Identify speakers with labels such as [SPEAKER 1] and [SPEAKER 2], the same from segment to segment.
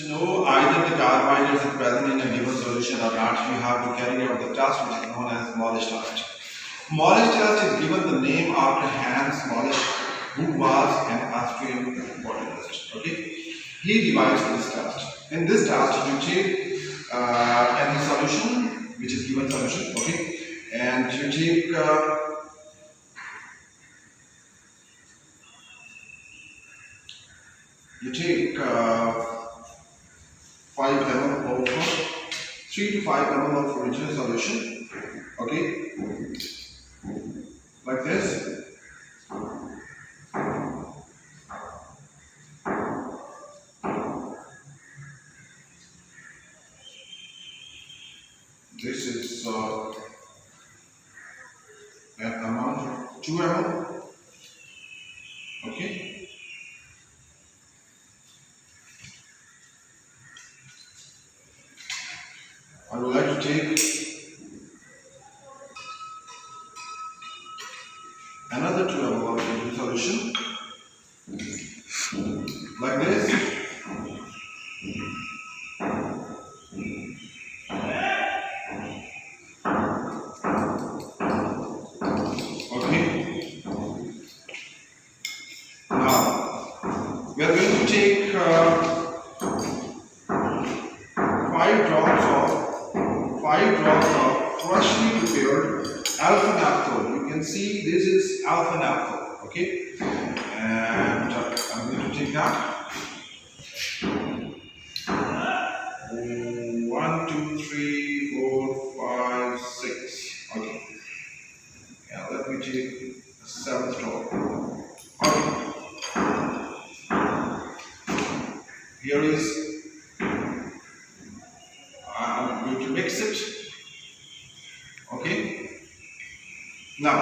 [SPEAKER 1] To know either the carbohydrates are present in a given solution or not, you have to carry out the test which is known as Molisch Test. Molisch Test is given the name after Hans Molisch, who was an Austrian botanist. Okay, he devised this test. In this test, you take any solution, which is given solution, okay, and you take you take 5 ml of 3 to 5 ml of original solution, okay, like this. This is an amount of 2 ml, okay. I would like to take another 2 ml of solution, like this. Okay. Now we are going to take 5 drops of freshly prepared alpha naphthol. You can see this is alpha naphthol, okay? And I'm going to take that. 1, 2, 3, 4, 5, 6. Okay. Now let me take the 7th drop. Okay. Here is. I'm going to mix it. Okay. Now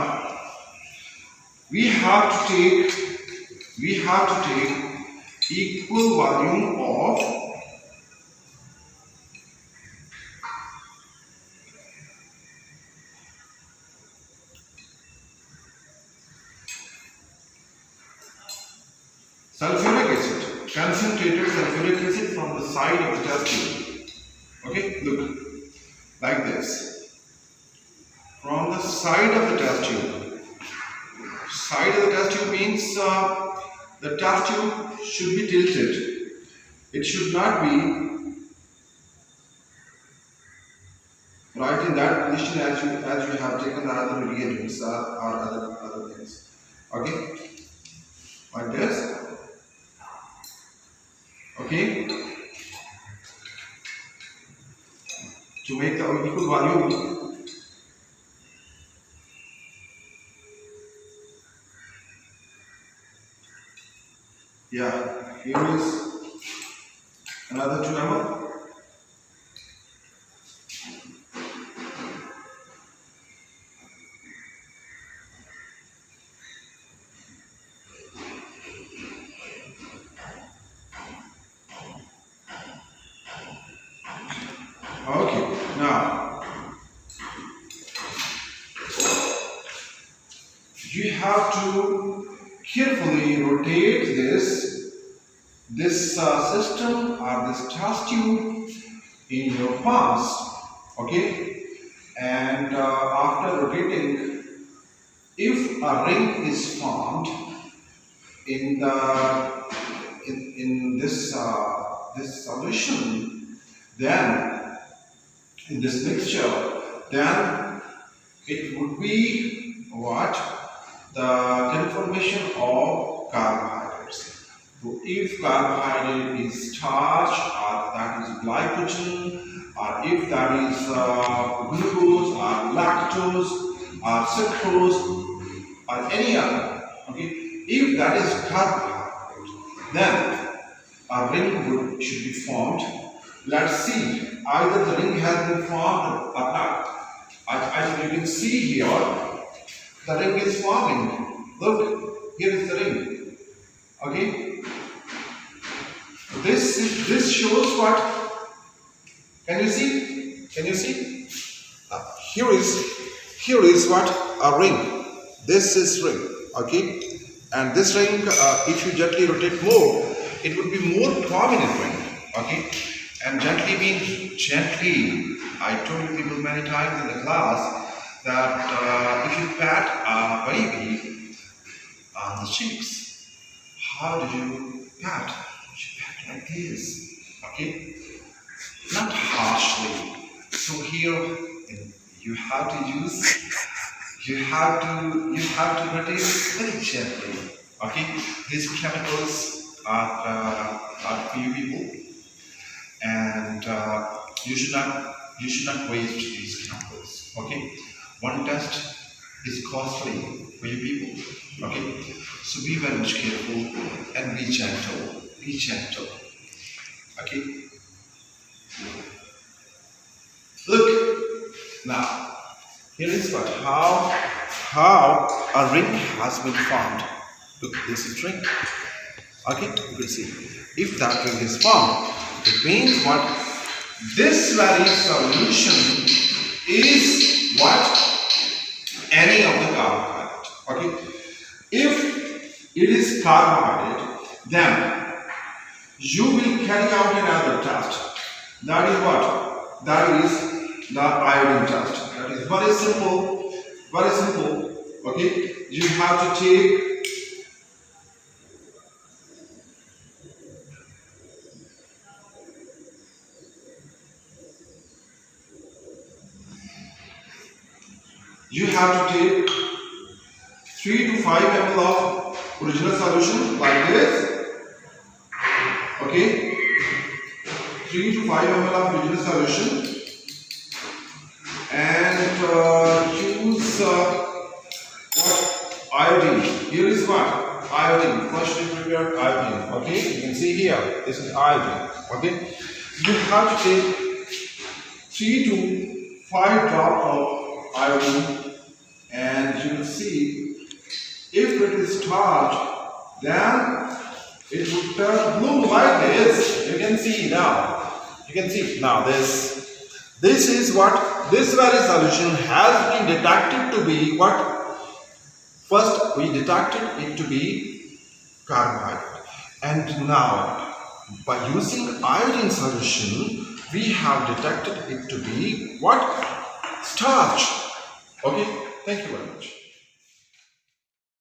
[SPEAKER 1] we have to take equal volume of sulfuric acid, concentrated sulfuric acid from the side of the test tube. Okay, look, like this. From the side of the test tube. Side of the test tube means the test tube should be tilted. It should not be right in that position as you have taken the other reagents or other things. Okay, like this. Okay. To make the equal volume, yeah, here is another 2 ml. Okay, now you have to carefully rotate this system or this test tube in your palms, okay, and after rotating, if a ring is formed in this solution, then in this mixture, then it would be what? The conformation of carbohydrates. So if carbohydrate is starch, or that is glycogen, or if that is glucose or lactose or sucrose or any other, okay, if that is carbohydrate, then a ring should be formed. Let's see, either the ring has been formed or not. As you can see here, the ring is forming. Look, here is the ring. Okay. This shows what? Can you see? Can you see? Here is what? A ring. This is ring. Okay. And this ring, if you gently rotate more, it would be more prominent ring. Okay, and gently means gently. I told people many times in the class that if you pat a baby on the cheeks, how do you pat? You pat like this. Okay, not harshly. So here you have to use, you have to pat it very gently. Okay, these chemicals are for you people, and you should not waste these chemicals. Okay, one test is costly for you people. Okay, so be very much careful and be gentle. Be gentle. Okay, look now. Here is what how a ring has been formed. Look, this is ring. Okay, you can see. If that ring is formed, it means what? This very solution is what? Any of the carbohydrate. Okay. If it is carbohydrate, then you will carry out another test. That is what? That is the iodine test. That is very simple. Very simple. Okay. You have to take you have to take 3 to 5 ml of original solution like this. Okay, 3 to 5 ml of original solution, and use what? Iodine. Here is what? Iodine. First we prepare iodine. Okay, you can see here. This is iodine. Okay, you have to take 3 to 5 drops of iodine, and you will see if it is charged, then it would turn blue like this. You can see now. You can see now this is what this very solution has been detected to be what? First we detected it to be carbohydrate, and now by using iodine solution we have detected it to be what? Starch. Okay, thank you very much.